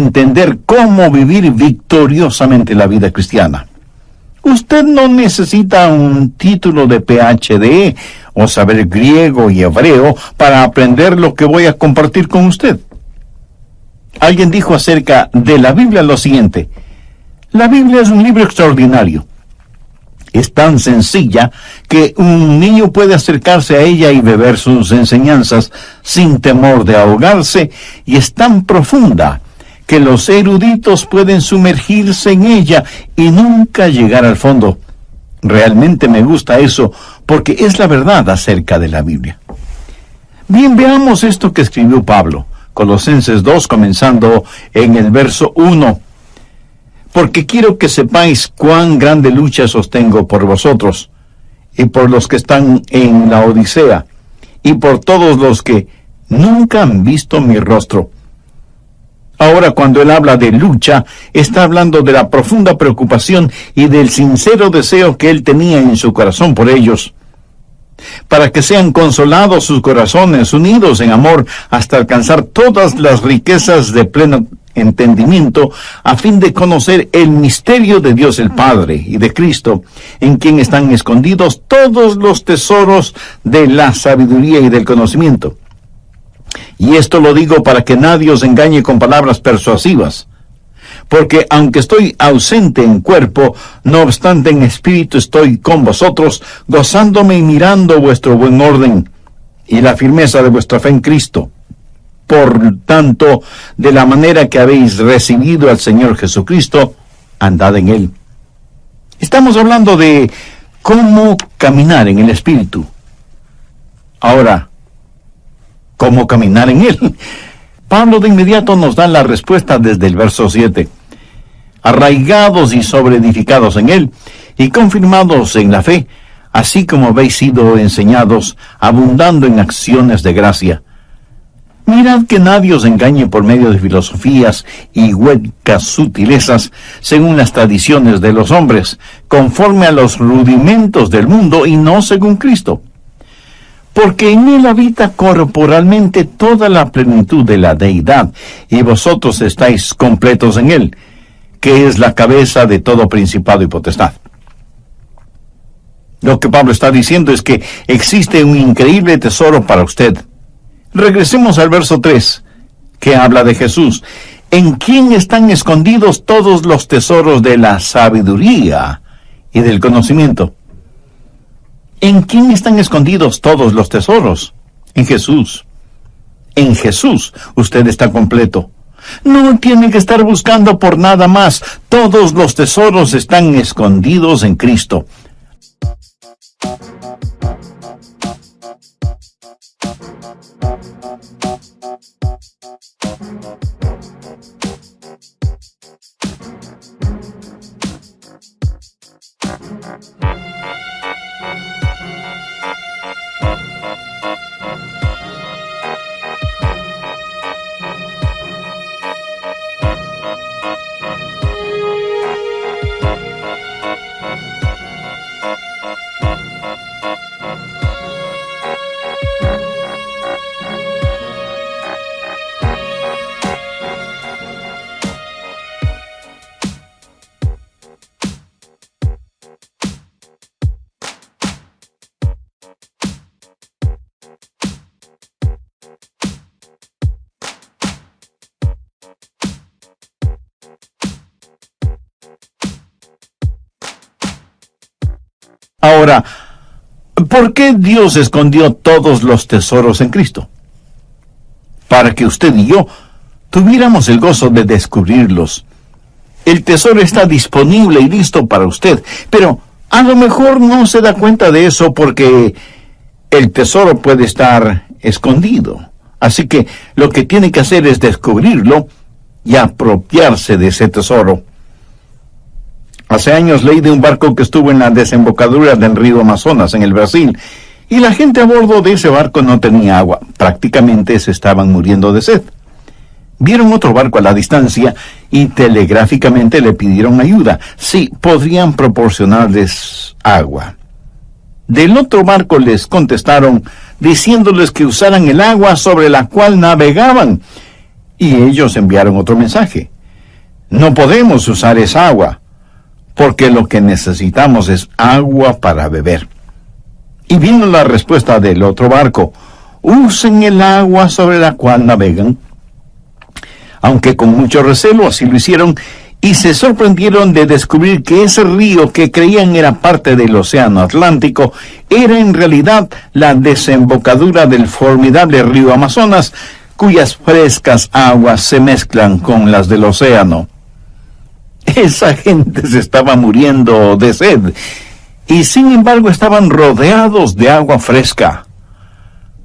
entender cómo vivir victoriosamente la vida cristiana. Usted no necesita un título de PhD o saber griego y hebreo para aprender lo que voy a compartir con usted. Alguien dijo acerca de la Biblia lo siguiente: la Biblia es un libro extraordinario. Es tan sencilla que un niño puede acercarse a ella y beber sus enseñanzas sin temor de ahogarse, y es tan profunda que los eruditos pueden sumergirse en ella y nunca llegar al fondo. Realmente me gusta eso, porque es la verdad acerca de la Biblia. Bien, veamos esto que escribió Pablo, Colosenses 2, comenzando en el verso 1. Porque quiero que sepáis cuán grande lucha sostengo por vosotros, y por los que están en la Odisea, y por todos los que nunca han visto mi rostro. Ahora, cuando él habla de lucha, está hablando de la profunda preocupación y del sincero deseo que él tenía en su corazón por ellos, para que sean consolados sus corazones, unidos en amor, hasta alcanzar todas las riquezas de pleno entendimiento, a fin de conocer el misterio de Dios el Padre y de Cristo, en quien están escondidos todos los tesoros de la sabiduría y del conocimiento. Y esto lo digo para que nadie os engañe con palabras persuasivas, porque aunque estoy ausente en cuerpo, no obstante en espíritu estoy con vosotros, gozándome y mirando vuestro buen orden y la firmeza de vuestra fe en Cristo. Por tanto, de la manera que habéis recibido al Señor Jesucristo, andad en Él. Estamos hablando de cómo caminar en el Espíritu. Ahora, ¿cómo caminar en Él? Pablo de inmediato nos da la respuesta desde el verso 7. Arraigados y sobreedificados en Él, y confirmados en la fe, así como habéis sido enseñados, abundando en acciones de gracia. Mirad que nadie os engañe por medio de filosofías y huecas sutilezas, según las tradiciones de los hombres, conforme a los rudimentos del mundo y no según Cristo. Porque en Él habita corporalmente toda la plenitud de la deidad, y vosotros estáis completos en Él, que es la cabeza de todo principado y potestad. Lo que Pablo está diciendo es que existe un increíble tesoro para usted. Regresemos al verso 3, que habla de Jesús, en quien están escondidos todos los tesoros de la sabiduría y del conocimiento. ¿En quién están escondidos todos los tesoros? En Jesús. En Jesús usted está completo. No tiene que estar buscando por nada más. Todos los tesoros están escondidos en Cristo. Ahora, ¿por qué Dios escondió todos los tesoros en Cristo? Para que usted y yo tuviéramos el gozo de descubrirlos. El tesoro está disponible y listo para usted, pero a lo mejor no se da cuenta de eso porque el tesoro puede estar escondido. Así que lo que tiene que hacer es descubrirlo y apropiarse de ese tesoro. Hace años leí de un barco que estuvo en la desembocadura del río Amazonas, en el Brasil, y la gente a bordo de ese barco no tenía agua. Prácticamente se estaban muriendo de sed. Vieron otro barco a la distancia y telegráficamente le pidieron ayuda. Sí, podrían proporcionarles agua. Del otro barco les contestaron diciéndoles que usaran el agua sobre la cual navegaban. Y ellos enviaron otro mensaje. No podemos usar esa agua, porque lo que necesitamos es agua para beber. Y vino la respuesta del otro barco: usen el agua sobre la cual navegan. Aunque con mucho recelo así lo hicieron, y se sorprendieron de descubrir que ese río que creían era parte del océano Atlántico era en realidad la desembocadura del formidable río Amazonas, cuyas frescas aguas se mezclan con las del océano. Esa gente se estaba muriendo de sed, y sin embargo estaban rodeados de agua fresca.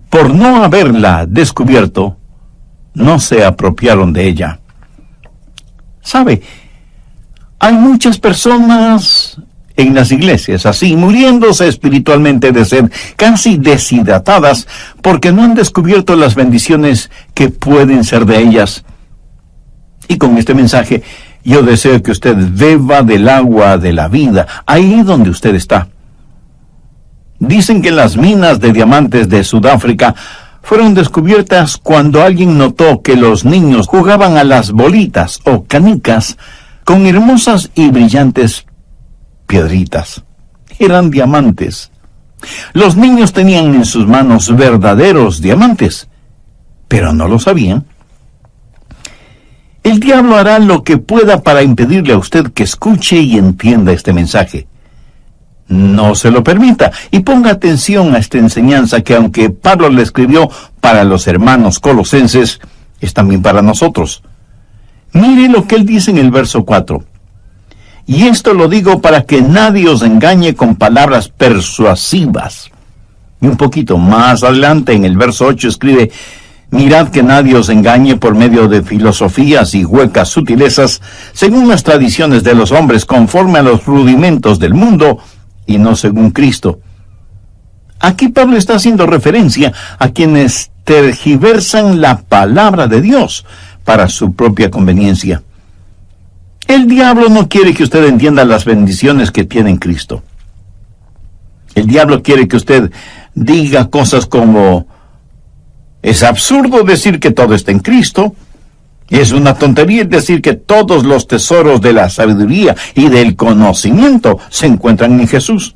Por no haberla descubierto, no se apropiaron de ella. ¿Sabe? Hay muchas personas en las iglesias así, muriéndose espiritualmente de sed, casi deshidratadas, porque no han descubierto las bendiciones que pueden ser de ellas. Y con este mensaje, yo deseo que usted beba del agua de la vida, ahí donde usted está. Dicen que las minas de diamantes de Sudáfrica fueron descubiertas cuando alguien notó que los niños jugaban a las bolitas o canicas con hermosas y brillantes piedritas. Eran diamantes. Los niños tenían en sus manos verdaderos diamantes, pero no lo sabían. El diablo hará lo que pueda para impedirle a usted que escuche y entienda este mensaje. No se lo permita y ponga atención a esta enseñanza que, aunque Pablo le escribió para los hermanos colosenses, es también para nosotros. Mire lo que él dice en el verso 4. Y esto lo digo para que nadie os engañe con palabras persuasivas. Y un poquito más adelante, en el verso 8, escribe: mirad que nadie os engañe por medio de filosofías y huecas sutilezas, según las tradiciones de los hombres, conforme a los rudimentos del mundo, y no según Cristo. Aquí Pablo está haciendo referencia a quienes tergiversan la palabra de Dios para su propia conveniencia. El diablo no quiere que usted entienda las bendiciones que tiene en Cristo. El diablo quiere que usted diga cosas como: es absurdo decir que todo está en Cristo. Es una tontería decir que todos los tesoros de la sabiduría y del conocimiento se encuentran en Jesús.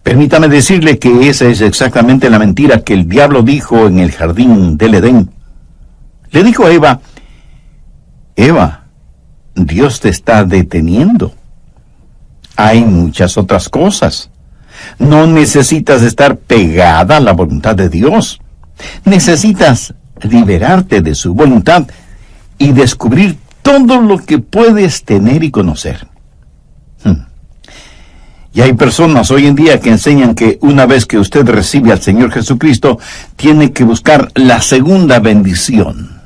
Permítame decirle que esa es exactamente la mentira que el diablo dijo en el jardín del Edén. Le dijo a Eva: Eva, Dios te está deteniendo. Hay muchas otras cosas. No necesitas estar pegada a la voluntad de Dios. Necesitas liberarte de su voluntad y descubrir todo lo que puedes tener y conocer. Y hay personas hoy en día que enseñan que una vez que usted recibe al Señor Jesucristo, tiene que buscar la segunda bendición.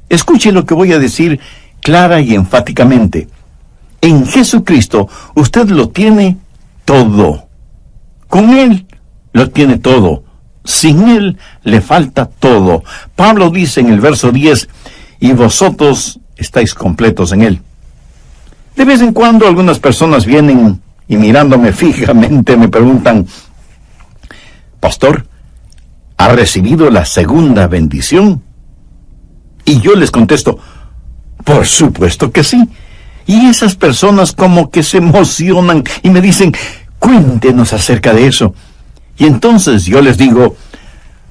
Escuche lo que voy a decir clara y enfáticamente. En Jesucristo usted lo tiene todo. Con Él lo tiene todo. Sin Él le falta todo. Pablo dice en el verso 10, y vosotros estáis completos en Él. De vez en cuando algunas personas vienen y mirándome fijamente me preguntan: Pastor, ¿ha recibido la segunda bendición? Y yo les contesto: por supuesto que sí. Y esas personas como que se emocionan y me dicen: cuéntenos acerca de eso. Y entonces yo les digo: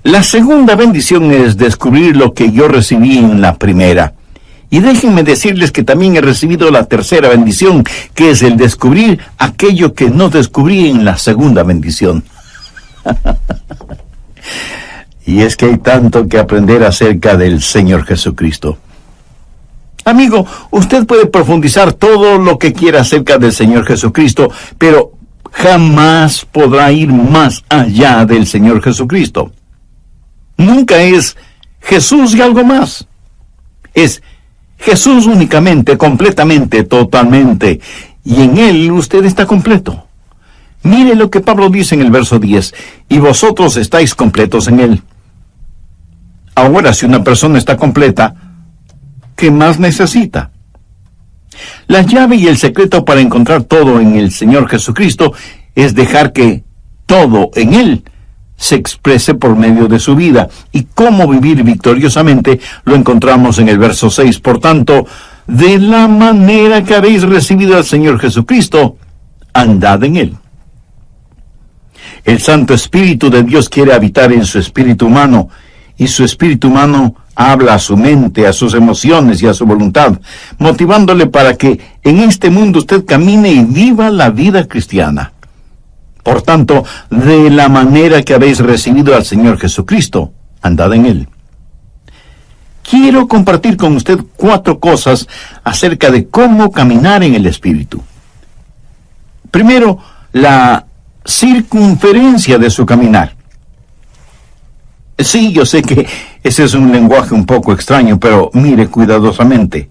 la segunda bendición es descubrir lo que yo recibí en la primera. Y déjenme decirles que también he recibido la tercera bendición, que es el descubrir aquello que no descubrí en la segunda bendición. Y es que hay tanto que aprender acerca del Señor Jesucristo. Amigo, usted puede profundizar todo lo que quiera acerca del Señor Jesucristo, pero jamás podrá ir más allá del Señor Jesucristo. Nunca es Jesús y algo más. Es Jesús únicamente, completamente, totalmente. Y en Él usted está completo. Mire lo que Pablo dice en el verso 10. Y vosotros estáis completos en Él. Ahora, si una persona está completa, ¿qué más necesita? La llave y el secreto para encontrar todo en el Señor Jesucristo es dejar que todo en Él se exprese por medio de su vida. Y cómo vivir victoriosamente lo encontramos en el verso 6. Por tanto, de la manera que habéis recibido al Señor Jesucristo, andad en Él. El Santo Espíritu de Dios quiere habitar en su espíritu humano, y su espíritu humano habla a su mente, a sus emociones y a su voluntad, motivándole para que en este mundo usted camine y viva la vida cristiana. Por tanto, de la manera que habéis recibido al Señor Jesucristo, andad en Él. Quiero compartir con usted 4 cosas acerca de cómo caminar en el Espíritu. Primero, la circunferencia de su caminar. Sí, yo sé que ese es un lenguaje un poco extraño, pero mire cuidadosamente.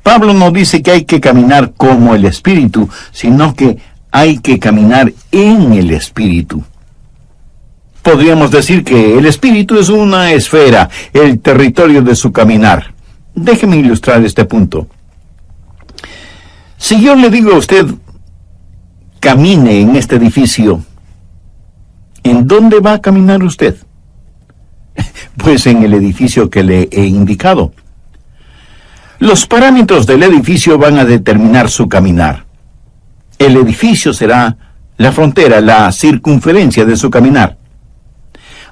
Pablo no dice que hay que caminar como el Espíritu, sino que hay que caminar en el Espíritu. Podríamos decir que el Espíritu es una esfera, el territorio de su caminar. Déjeme ilustrar este punto. Si yo le digo a usted, camine en este edificio, ¿en dónde va a caminar usted? Pues en el edificio que le he indicado. Los parámetros del edificio van a determinar su caminar. El edificio será la frontera, la circunferencia de su caminar.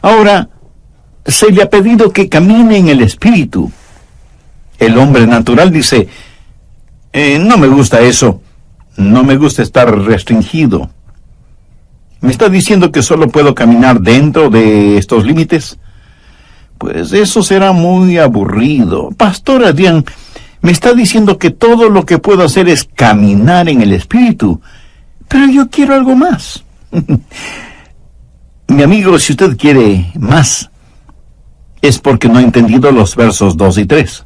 Ahora, se le ha pedido que camine en el Espíritu. El hombre natural dice, no me gusta eso, no me gusta estar restringido. ¿Me está diciendo que solo puedo caminar dentro de estos límites? Pues eso será muy aburrido. Pastor Adrián, me está diciendo que todo lo que puedo hacer es caminar en el Espíritu, pero yo quiero algo más. Mi amigo, si usted quiere más, es porque no ha entendido los versos 2 y 3.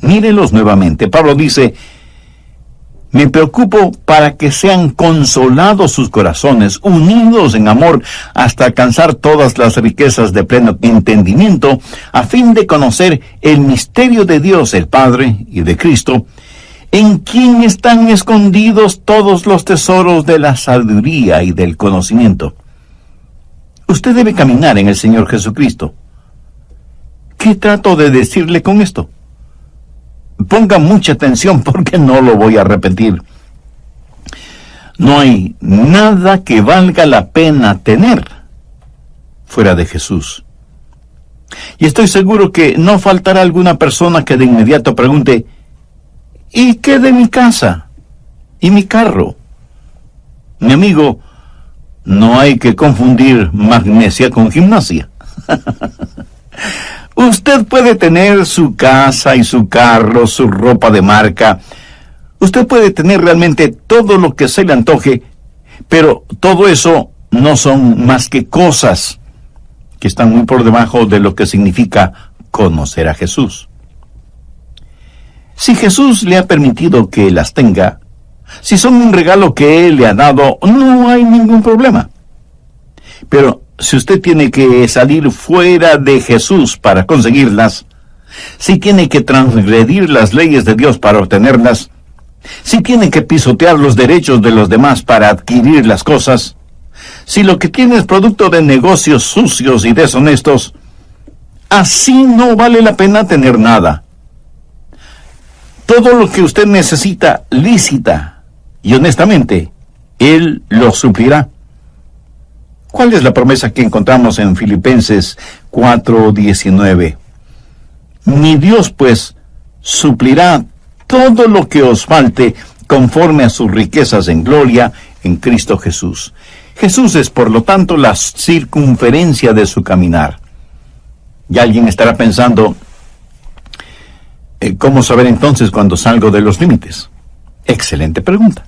Mírelos nuevamente. Pablo dice, me preocupo para que sean consolados sus corazones, unidos en amor, hasta alcanzar todas las riquezas de pleno entendimiento, a fin de conocer el misterio de Dios, el Padre, y de Cristo, en quien están escondidos todos los tesoros de la sabiduría y del conocimiento. Usted debe caminar en el Señor Jesucristo. ¿Qué trato de decirle con esto? Ponga mucha atención porque no lo voy a repetir. No hay nada que valga la pena tener fuera de Jesús. Y estoy seguro que no faltará alguna persona que de inmediato pregunte, ¿y qué de mi casa? ¿Y mi carro? Mi amigo, no hay que confundir magnesia con gimnasia. Usted puede tener su casa y su carro, su ropa de marca. Usted puede tener realmente todo lo que se le antoje, pero todo eso no son más que cosas que están muy por debajo de lo que significa conocer a Jesús. Si Jesús le ha permitido que las tenga, si son un regalo que Él le ha dado, no hay ningún problema. Pero si usted tiene que salir fuera de Jesús para conseguirlas, si tiene que transgredir las leyes de Dios para obtenerlas, si tiene que pisotear los derechos de los demás para adquirir las cosas, si lo que tiene es producto de negocios sucios y deshonestos, así no vale la pena tener nada. Todo lo que usted necesita lícita y honestamente, Él lo suplirá. ¿Cuál es la promesa que encontramos en Filipenses 4:19? Mi Dios, pues, suplirá todo lo que os falte conforme a sus riquezas en gloria en Cristo Jesús. Jesús es, por lo tanto, la circunferencia de su caminar. Y alguien estará pensando, ¿cómo saber entonces cuando salgo de los límites? Excelente pregunta.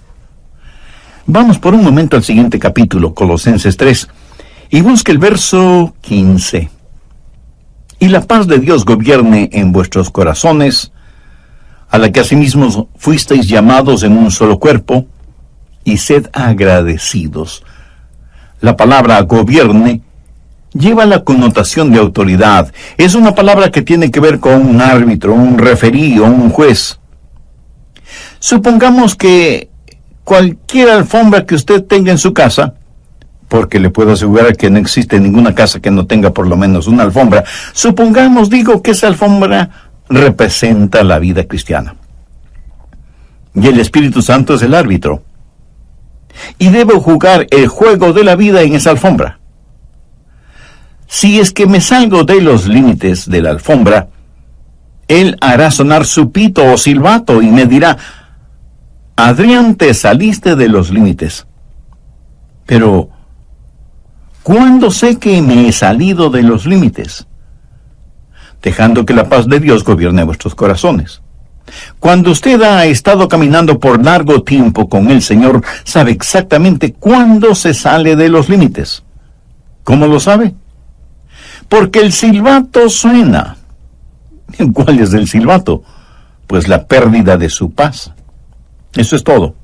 Vamos por un momento al siguiente capítulo, Colosenses 3, y busque el verso 15. Y la paz de Dios gobierne en vuestros corazones, a la que asimismo fuisteis llamados en un solo cuerpo, y sed agradecidos. La palabra gobierne lleva la connotación de autoridad. Es una palabra que tiene que ver con un árbitro, un referí o un juez. Supongamos que cualquier alfombra que usted tenga en su casa porque le puedo asegurar que no existe ninguna casa que no tenga por lo menos una alfombra. Supongamos, digo, que esa alfombra representa la vida cristiana. Y el Espíritu Santo es el árbitro. Y debo jugar el juego de la vida en esa alfombra. Si es que me salgo de los límites de la alfombra, Él hará sonar su pito o silbato y me dirá: Adrián, te saliste de los límites. Pero, ¿cuándo sé que me he salido de los límites? Dejando que la paz de Dios gobierne vuestros corazones. Cuando usted ha estado caminando por largo tiempo con el Señor, sabe exactamente cuándo se sale de los límites. ¿Cómo lo sabe? Porque el silbato suena. ¿Cuál es el silbato? Pues la pérdida de su paz. Eso es todo.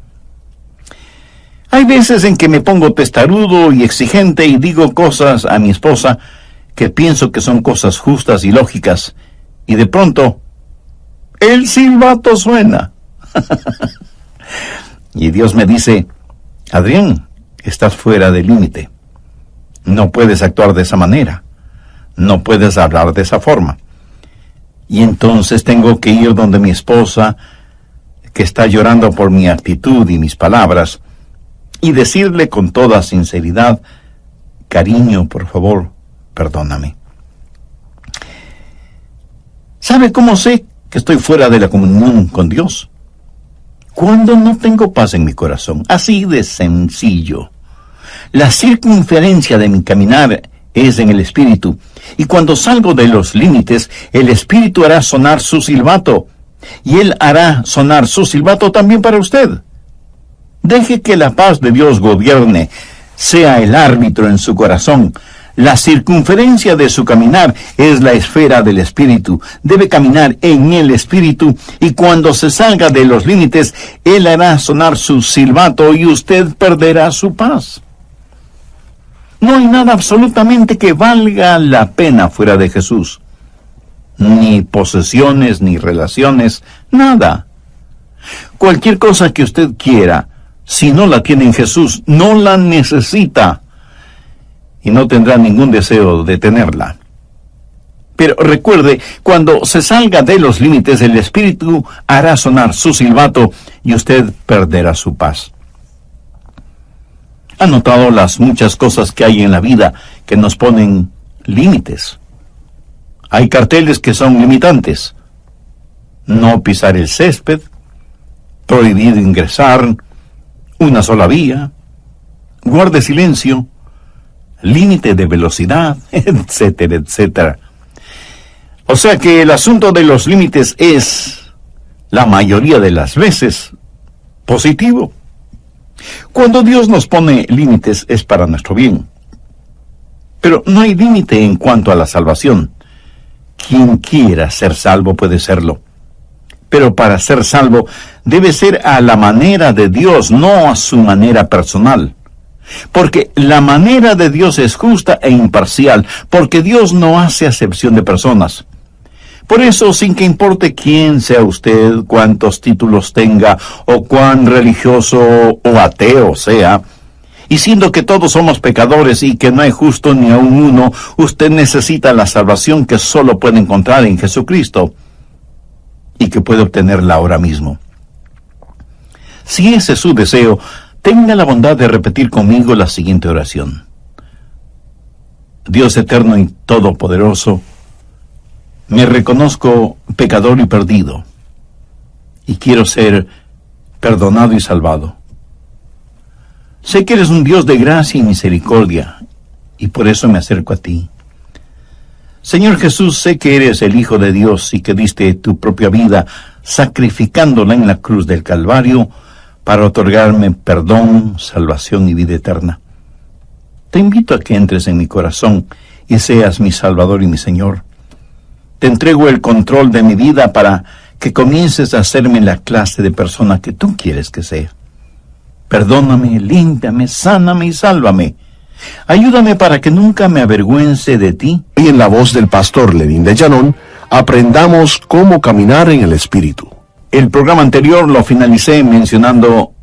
Hay veces en que me pongo testarudo y exigente y digo cosas a mi esposa que pienso que son cosas justas y lógicas, y de pronto el silbato suena. Y Dios me dice: Adrián, estás fuera del límite. No puedes actuar de esa manera. No puedes hablar de esa forma. Y entonces tengo que ir donde mi esposa, que está llorando por mi actitud y mis palabras, y decirle con toda sinceridad: cariño, por favor, perdóname. ¿Sabe cómo sé que estoy fuera de la comunión con Dios? Cuando no tengo paz en mi corazón. Así de sencillo. La circunferencia de mi caminar es en el Espíritu, y cuando salgo de los límites, el Espíritu hará sonar su silbato, y Él hará sonar su silbato también para usted. Deje que la paz de Dios gobierne, sea el árbitro en su corazón. La circunferencia de su caminar es la esfera del Espíritu. Debe caminar en el Espíritu, y cuando se salga de los límites, Él hará sonar su silbato y usted perderá su paz. No hay nada absolutamente que valga la pena fuera de Jesús. Ni posesiones, ni relaciones, nada. Cualquier cosa que usted quiera, si no la tiene en Jesús, no la necesita, y no tendrá ningún deseo de tenerla. Pero recuerde, cuando se salga de los límites, el Espíritu hará sonar su silbato y usted perderá su paz. ¿Ha notado las muchas cosas que hay en la vida que nos ponen límites? Hay carteles que son limitantes. No pisar el césped, prohibido ingresar, una sola vía, guarde silencio, límite de velocidad, etcétera, etcétera. O sea que el asunto de los límites es, la mayoría de las veces, positivo. Cuando Dios nos pone límites es para nuestro bien. Pero no hay límite en cuanto a la salvación. Quien quiera ser salvo puede serlo. Pero para ser salvo debe ser a la manera de Dios, no a su manera personal. Porque la manera de Dios es justa e imparcial, porque Dios no hace acepción de personas. Por eso, sin que importe quién sea usted, cuántos títulos tenga, o cuán religioso o ateo sea, y siendo que todos somos pecadores y que no hay justo ni aun uno, usted necesita la salvación que solo puede encontrar en Jesucristo, y que puede obtenerla ahora mismo. Si ese es su deseo, tenga la bondad de repetir conmigo la siguiente oración. Dios eterno y todopoderoso, me reconozco pecador y perdido, y quiero ser perdonado y salvado. Sé que eres un Dios de gracia y misericordia, y por eso me acerco a ti. Señor Jesús, sé que eres el Hijo de Dios y que diste tu propia vida, sacrificándola en la cruz del Calvario, para otorgarme perdón, salvación y vida eterna. Te invito a que entres en mi corazón y seas mi Salvador y mi Señor. Te entrego el control de mi vida para que comiences a hacerme la clase de persona que tú quieres que sea. Perdóname, límpiame, sáname y sálvame. Ayúdame para que nunca me avergüence de ti. Y en la voz del pastor Lenín de Llanón, aprendamos cómo caminar en el Espíritu. El programa anterior lo finalicé mencionando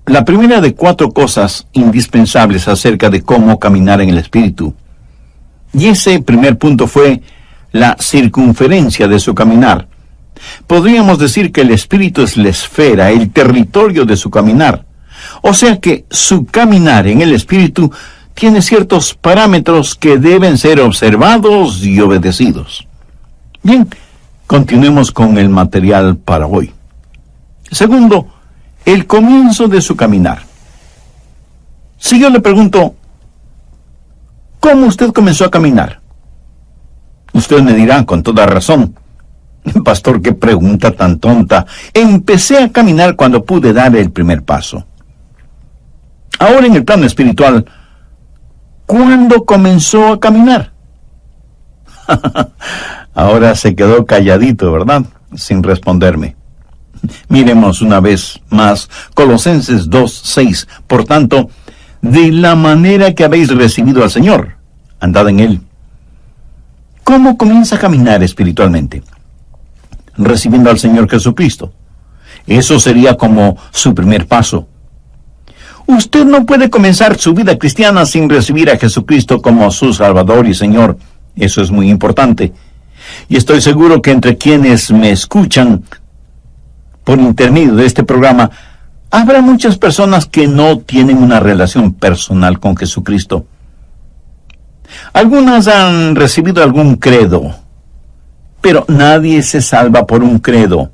la primera de 4 cosas indispensables acerca de cómo caminar en el Espíritu. Y ese primer punto fue la circunferencia de su caminar. Podríamos decir que el Espíritu es la esfera, el territorio de su caminar. O sea que su caminar en el Espíritu tiene ciertos parámetros que deben ser observados y obedecidos. Bien, continuemos con el material para hoy. Segundo, el comienzo de su caminar. Si yo le pregunto, ¿cómo usted comenzó a caminar? Usted me dirá con toda razón, pastor, qué pregunta tan tonta. Empecé a caminar cuando pude dar el primer paso. Ahora en el plano espiritual, ¿cuándo comenzó a caminar? Ahora se quedó calladito, ¿verdad? Sin responderme. Miremos una vez más Colosenses 2:6. Por tanto, de la manera que habéis recibido al Señor, andad en Él. ¿Cómo comienza a caminar espiritualmente? Recibiendo al Señor Jesucristo. Eso sería como su primer paso. Usted no puede comenzar su vida cristiana sin recibir a Jesucristo como su Salvador y Señor. Eso es muy importante. Y estoy seguro que entre quienes me escuchan por intermedio de este programa, habrá muchas personas que no tienen una relación personal con Jesucristo. Algunas han recibido algún credo, pero nadie se salva por un credo.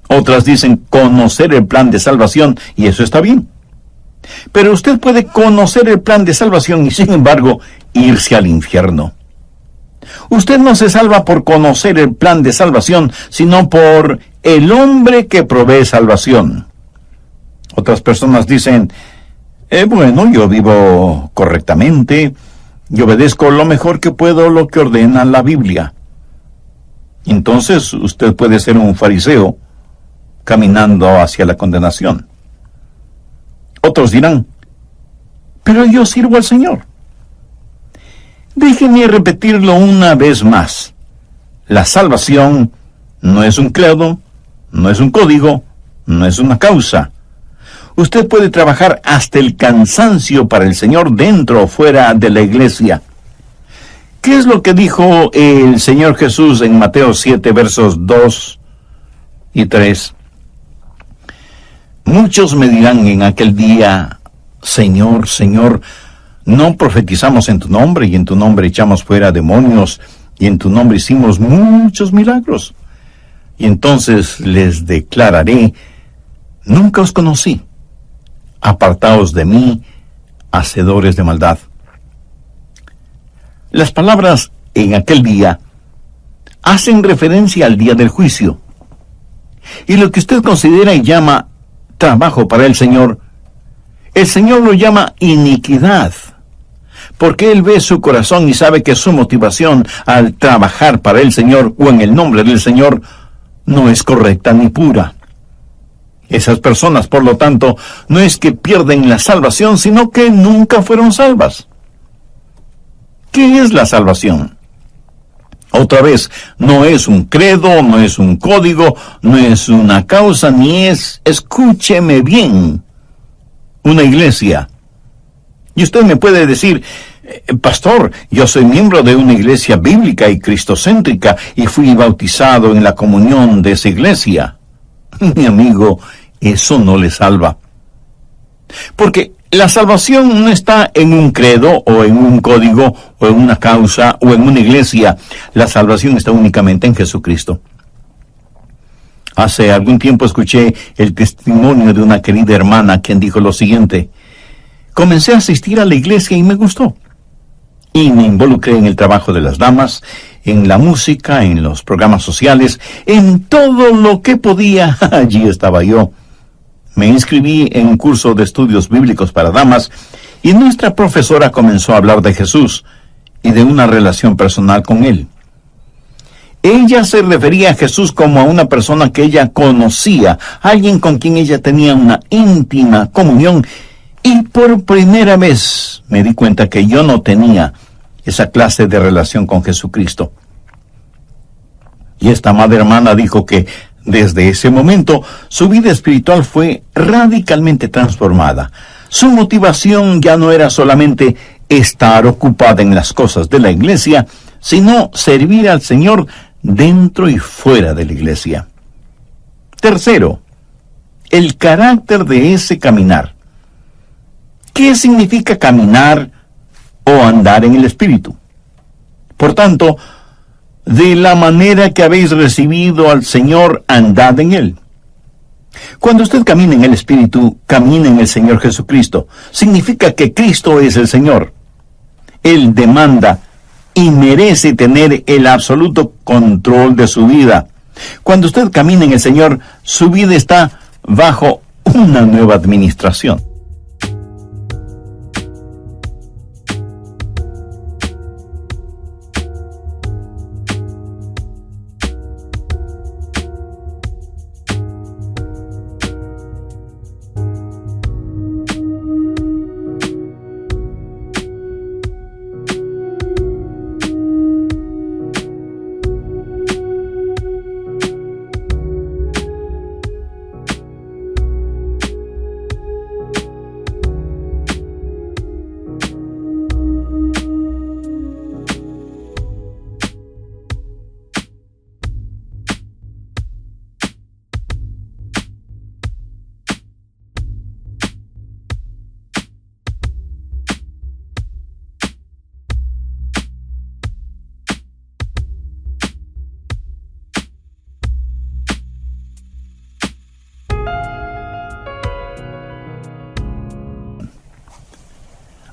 Otras dicen conocer el plan de salvación, y eso está bien. Pero usted puede conocer el plan de salvación y, sin embargo, irse al infierno. Usted no se salva por conocer el plan de salvación, sino por el hombre que provee salvación. Otras personas dicen, bueno, yo vivo correctamente, y obedezco lo mejor que puedo lo que ordena la Biblia. Entonces usted puede ser un fariseo caminando hacia la condenación. Otros dirán, pero yo sirvo al Señor. Déjenme repetirlo una vez más. La salvación no es un credo, no es un código, no es una causa. Usted puede trabajar hasta el cansancio para el Señor dentro o fuera de la iglesia. ¿Qué es lo que dijo el Señor Jesús en Mateo 7, versos 2 y 3? Muchos me dirán en aquel día, Señor, Señor, ¿no profetizamos en tu nombre, y en tu nombre echamos fuera demonios, y en tu nombre hicimos muchos milagros? Y entonces les declararé, nunca os conocí. Apartaos de mí, hacedores de maldad. Las palabras en aquel día hacen referencia al día del juicio. Y lo que usted considera y llama trabajo para el Señor lo llama iniquidad, porque Él ve su corazón y sabe que su motivación al trabajar para el Señor o en el nombre del Señor no es correcta ni pura. Esas personas, por lo tanto, no es que pierden la salvación, sino que nunca fueron salvas. ¿Qué es la salvación? Otra vez, no es un credo, no es un código, no es una causa, ni es, escúcheme bien, una iglesia. Y usted me puede decir, pastor, yo soy miembro de una iglesia bíblica y cristocéntrica y fui bautizado en la comunión de esa iglesia. Mi amigo, eso no le salva. Porque la salvación no está en un credo o en un código o en una causa o en una iglesia. La salvación está únicamente en Jesucristo. Hace algún tiempo escuché el testimonio de una querida hermana quien dijo lo siguiente: comencé a asistir a la iglesia y me gustó. Y me involucré en el trabajo de las damas, en la música, en los programas sociales, en todo lo que podía. Allí estaba yo. Me inscribí en un curso de estudios bíblicos para damas y nuestra profesora comenzó a hablar de Jesús y de una relación personal con Él. Ella se refería a Jesús como a una persona que ella conocía, alguien con quien ella tenía una íntima comunión, y por primera vez me di cuenta que yo no tenía esa clase de relación con Jesucristo. Y esta madre hermana dijo que Desde ese momento, su vida espiritual fue radicalmente transformada. Su motivación ya no era solamente estar ocupada en las cosas de la iglesia, sino servir al Señor dentro y fuera de la iglesia. Tercero, el carácter de ese caminar. ¿Qué significa caminar o andar en el Espíritu? Por tanto, de la manera que habéis recibido al Señor, andad en Él. Cuando usted camina en el Espíritu, camina en el Señor Jesucristo. Significa que Cristo es el Señor. Él demanda y merece tener el absoluto control de su vida. Cuando usted camina en el Señor, su vida está bajo una nueva administración.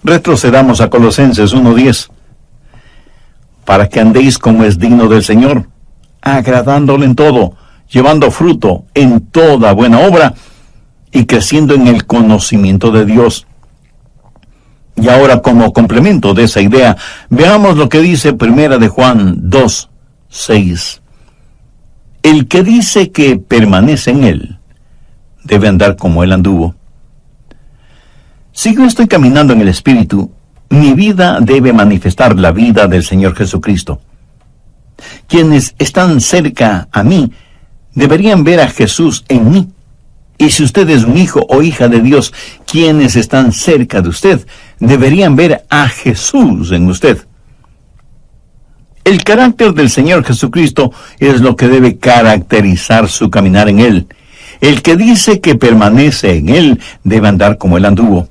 Retrocedamos a Colosenses 1:10. Para que andéis como es digno del Señor, agradándole en todo, llevando fruto en toda buena obra y creciendo en el conocimiento de Dios. Y ahora, como complemento de esa idea, veamos lo que dice 1 de Juan 2:6. El que dice que permanece en Él, debe andar como Él anduvo. Si yo estoy caminando en el Espíritu, mi vida debe manifestar la vida del Señor Jesucristo. Quienes están cerca a mí deberían ver a Jesús en mí. Y si usted es un hijo o hija de Dios, quienes están cerca de usted deberían ver a Jesús en usted. El carácter del Señor Jesucristo es lo que debe caracterizar su caminar en Él. El que dice que permanece en Él debe andar como Él anduvo.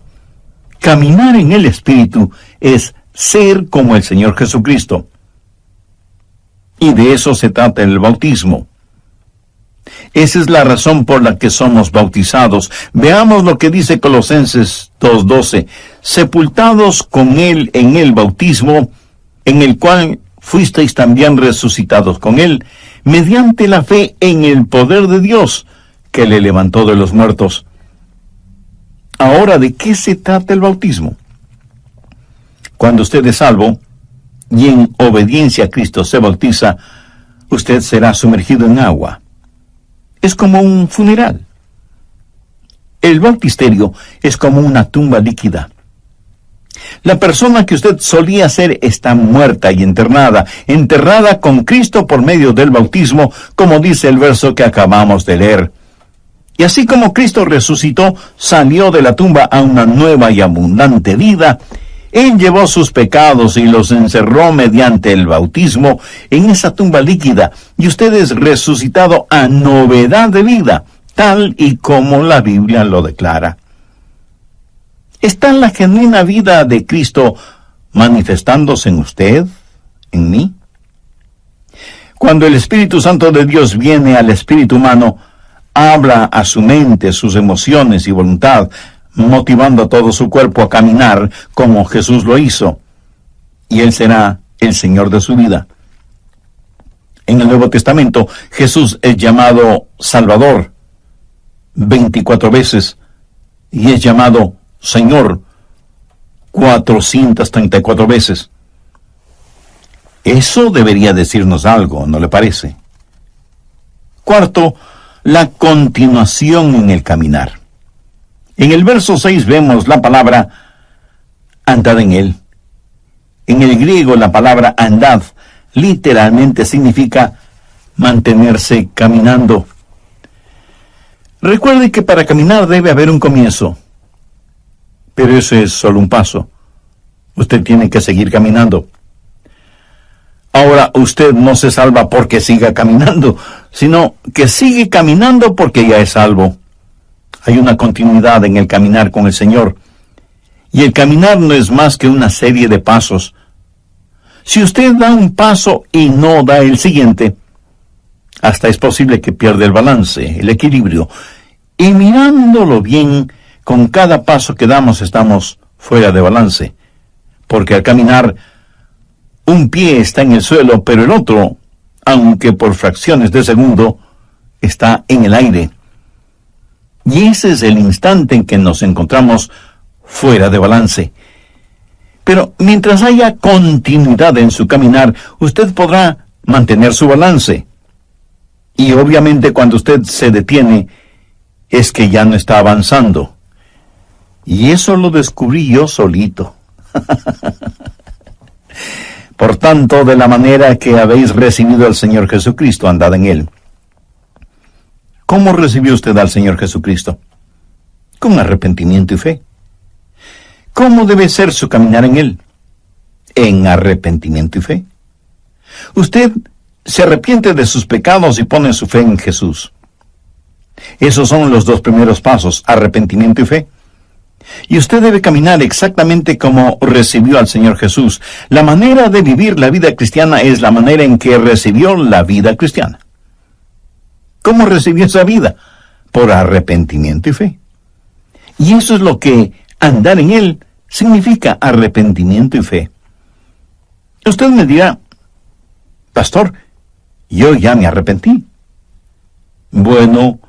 Caminar en el Espíritu es ser como el Señor Jesucristo. Y de eso se trata el bautismo. Esa es la razón por la que somos bautizados. Veamos lo que dice Colosenses 2:12. Sepultados con Él en el bautismo, en el cual fuisteis también resucitados con Él, mediante la fe en el poder de Dios, que le levantó de los muertos. Ahora, ¿de qué se trata el bautismo? Cuando usted es salvo y en obediencia a Cristo se bautiza, usted será sumergido en agua. Es como un funeral. El bautisterio es como una tumba líquida. La persona que usted solía ser está muerta y enterrada con Cristo por medio del bautismo, como dice el verso que acabamos de leer. Y así como Cristo resucitó, salió de la tumba a una nueva y abundante vida, Él llevó sus pecados y los encerró mediante el bautismo en esa tumba líquida, y usted es resucitado a novedad de vida, tal y como la Biblia lo declara. ¿Está la genuina vida de Cristo manifestándose en usted, en mí? Cuando el Espíritu Santo de Dios viene al espíritu humano, habla a su mente, sus emociones y voluntad, motivando a todo su cuerpo a caminar como Jesús lo hizo, y Él será el Señor de su vida. En el Nuevo Testamento, Jesús es llamado Salvador 24 veces, y es llamado Señor 434 veces. Eso debería decirnos algo, ¿no le parece? Cuarto, la continuación en el caminar. En el verso 6 vemos la palabra andad en Él. En el griego la palabra andad literalmente significa mantenerse caminando. Recuerde que para caminar debe haber un comienzo. Pero eso es solo un paso. Usted tiene que seguir caminando. Ahora, usted no se salva porque siga caminando, sino que sigue caminando porque ya es salvo. Hay una continuidad en el caminar con el Señor. Y el caminar no es más que una serie de pasos. Si usted da un paso y no da el siguiente, hasta es posible que pierda el balance, el equilibrio. Y mirándolo bien, con cada paso que damos estamos fuera de balance. Porque al caminar, un pie está en el suelo, pero el otro, aunque por fracciones de segundo, está en el aire. Y ese es el instante en que nos encontramos fuera de balance. Pero mientras haya continuidad en su caminar, usted podrá mantener su balance. Y obviamente cuando usted se detiene, es que ya no está avanzando. Y eso lo descubrí yo solito. Por tanto, de la manera que habéis recibido al Señor Jesucristo, andad en Él. ¿Cómo recibió usted al Señor Jesucristo? Con arrepentimiento y fe. ¿Cómo debe ser su caminar en Él? En arrepentimiento y fe. Usted se arrepiente de sus pecados y pone su fe en Jesús. Esos son los dos primeros pasos, arrepentimiento y fe. Y usted debe caminar exactamente como recibió al Señor Jesús. La manera de vivir la vida cristiana es la manera en que recibió la vida cristiana. ¿Cómo recibió esa vida? Por arrepentimiento y fe. Y eso es lo que andar en Él significa, arrepentimiento y fe. Usted me dirá, pastor, yo ya me arrepentí. Bueno,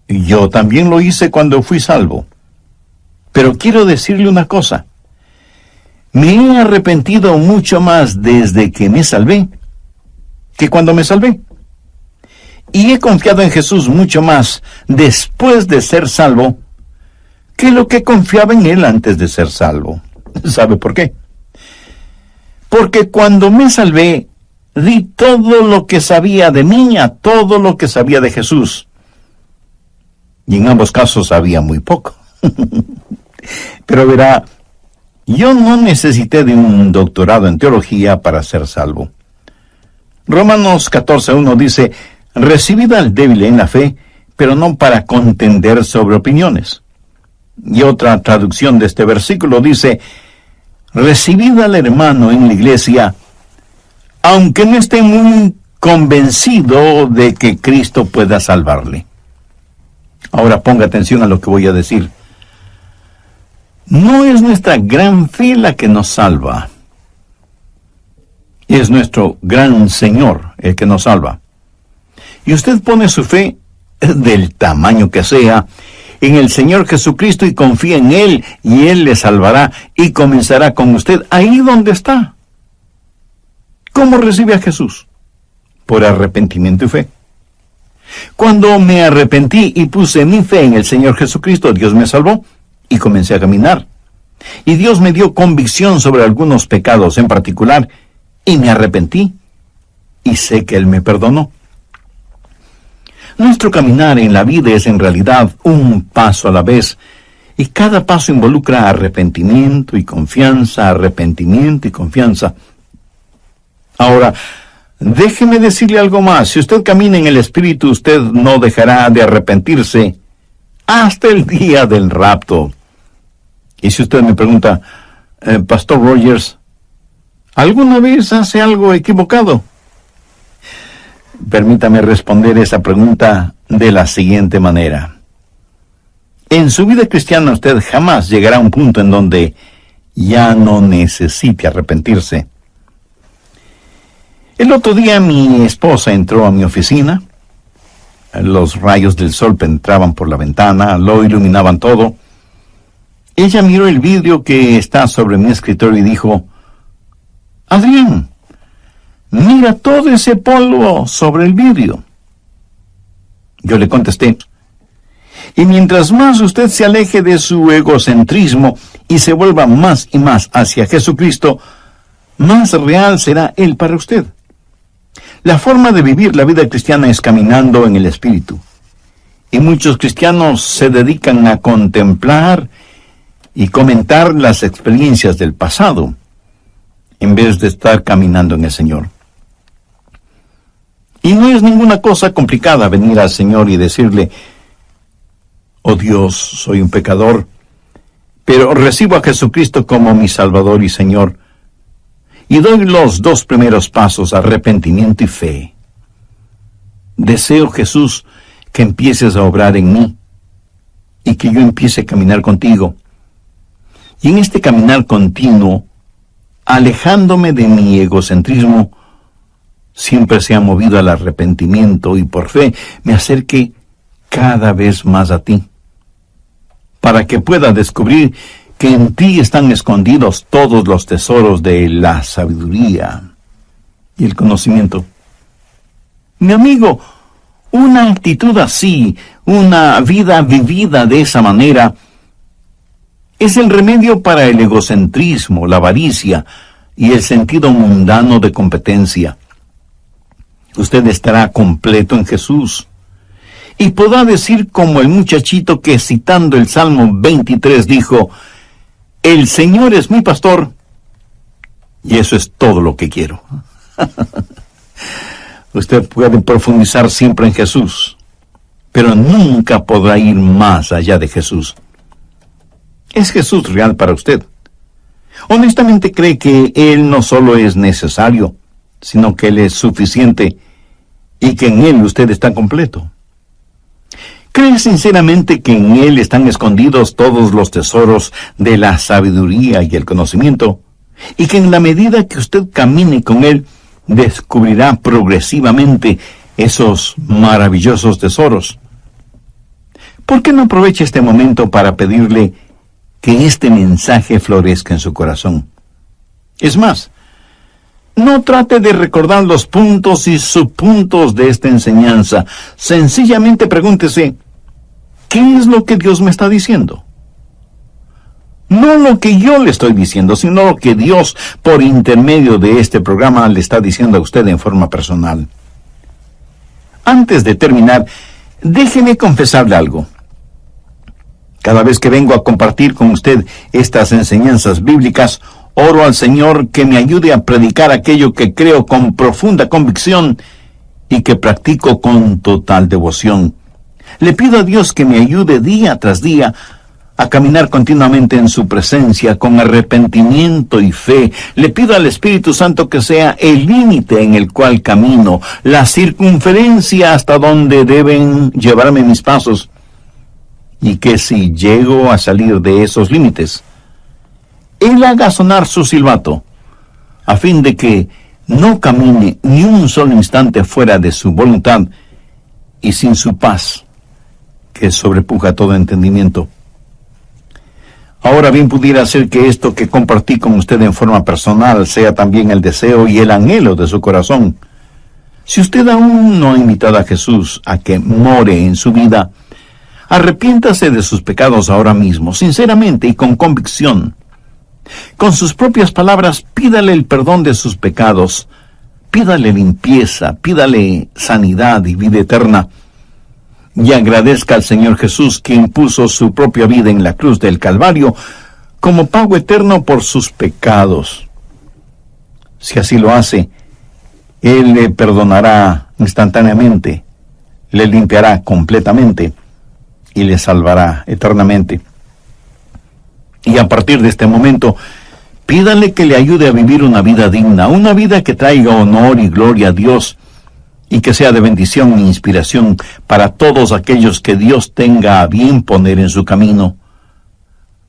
yo también lo hice cuando fui salvo. Pero quiero decirle una cosa. Me he arrepentido mucho más desde que me salvé que cuando me salvé. Y he confiado en Jesús mucho más después de ser salvo que lo que confiaba en Él antes de ser salvo. ¿Sabe por qué? Porque cuando me salvé, di todo lo que sabía de mí a todo lo que sabía de Jesús. Y en ambos casos sabía muy poco. Pero verá, yo no necesité de un doctorado en teología para ser salvo. Romanos 14:1 dice, recibid al débil en la fe, pero no para contender sobre opiniones. Y otra traducción de este versículo dice, recibid al hermano en la iglesia, aunque no esté muy convencido de que Cristo pueda salvarle. Ahora ponga atención a lo que voy a decir. No es nuestra gran fe la que nos salva. Es nuestro gran Señor el que nos salva. Y usted pone su fe, del tamaño que sea, en el Señor Jesucristo y confía en Él, y Él le salvará y comenzará con usted ahí donde está. ¿Cómo recibe a Jesús? Por arrepentimiento y fe. Cuando me arrepentí y puse mi fe en el Señor Jesucristo, Dios me salvó y comencé a caminar. Y Dios me dio convicción sobre algunos pecados en particular, y me arrepentí, y sé que Él me perdonó. Nuestro caminar en la vida es en realidad un paso a la vez, y cada paso involucra arrepentimiento y confianza, arrepentimiento y confianza. Ahora, déjeme decirle algo más. Si usted camina en el Espíritu, usted no dejará de arrepentirse hasta el día del rapto. Y si usted me pregunta, Pastor Rogers, ¿alguna vez hace algo equivocado? Permítame responder esa pregunta de la siguiente manera. En su vida cristiana usted jamás llegará a un punto en donde ya no necesite arrepentirse. El otro día mi esposa entró a mi oficina. Los rayos del sol penetraban por la ventana, lo iluminaban todo. Ella miró el vidrio que está sobre mi escritorio y dijo, Adrián, mira todo ese polvo sobre el vidrio. Yo le contesté, y mientras más usted se aleje de su egocentrismo y se vuelva más y más hacia Jesucristo, más real será Él para usted. La forma de vivir la vida cristiana es caminando en el Espíritu. Y muchos cristianos se dedican a contemplar y comentar las experiencias del pasado, en vez de estar caminando en el Señor. Y no es ninguna cosa complicada venir al Señor y decirle: oh Dios, soy un pecador, pero recibo a Jesucristo como mi Salvador y Señor, y doy los 2 primeros pasos: arrepentimiento y fe. Deseo, Jesús, que empieces a obrar en mí, y que yo empiece a caminar contigo. Y en este caminar continuo, alejándome de mi egocentrismo, siempre sea movido al arrepentimiento y por fe me acerque cada vez más a ti, para que pueda descubrir que en ti están escondidos todos los tesoros de la sabiduría y el conocimiento. Mi amigo, una actitud así, una vida vivida de esa manera, es el remedio para el egocentrismo, la avaricia y el sentido mundano de competencia. Usted estará completo en Jesús y podrá decir como el muchachito que, citando el Salmo 23, dijo: el Señor es mi pastor y eso es todo lo que quiero. Usted puede profundizar siempre en Jesús, pero nunca podrá ir más allá de Jesús. ¿Es Jesús real para usted? Honestamente cree que Él no solo es necesario, sino que Él es suficiente y que en Él usted está completo. ¿Cree sinceramente que en Él están escondidos todos los tesoros de la sabiduría y el conocimiento? Y que en la medida que usted camine con Él, descubrirá progresivamente esos maravillosos tesoros. ¿Por qué no aprovecha este momento para pedirle que este mensaje florezca en su corazón? Es más, no trate de recordar los puntos y subpuntos de esta enseñanza. Sencillamente pregúntese: ¿qué es lo que Dios me está diciendo? No lo que yo le estoy diciendo, sino lo que Dios, por intermedio de este programa, le está diciendo a usted en forma personal. Antes de terminar, déjeme confesarle algo. Cada vez que vengo a compartir con usted estas enseñanzas bíblicas, oro al Señor que me ayude a predicar aquello que creo con profunda convicción y que practico con total devoción. Le pido a Dios que me ayude día tras día a caminar continuamente en su presencia con arrepentimiento y fe. Le pido al Espíritu Santo que sea el límite en el cual camino, la circunferencia hasta donde deben llevarme mis pasos, y que si llego a salir de esos límites, Él haga sonar su silbato, a fin de que no camine ni un solo instante fuera de su voluntad y sin su paz, que sobrepuja todo entendimiento. Ahora bien, pudiera ser que esto que compartí con usted en forma personal sea también el deseo y el anhelo de su corazón. Si usted aún no ha invitado a Jesús a que more en su vida, arrepiéntase de sus pecados ahora mismo, sinceramente y con convicción. Con sus propias palabras, pídale el perdón de sus pecados, pídale limpieza, pídale sanidad y vida eterna, y agradezca al Señor Jesús que impuso su propia vida en la cruz del Calvario como pago eterno por sus pecados. Si así lo hace, Él le perdonará instantáneamente, le limpiará completamente y le salvará eternamente. Y a partir de este momento, pídale que le ayude a vivir una vida digna, una vida que traiga honor y gloria a Dios, y que sea de bendición e inspiración para todos aquellos que Dios tenga a bien poner en su camino.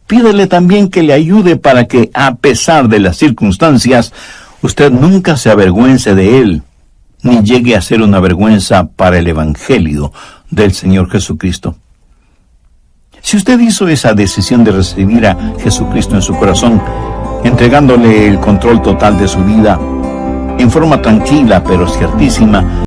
Pídele también que le ayude para que, a pesar de las circunstancias, usted nunca se avergüence de Él, ni llegue a ser una vergüenza para el Evangelio del Señor Jesucristo. Si usted hizo esa decisión de recibir a Jesucristo en su corazón, entregándole el control total de su vida, en forma tranquila pero ciertísima,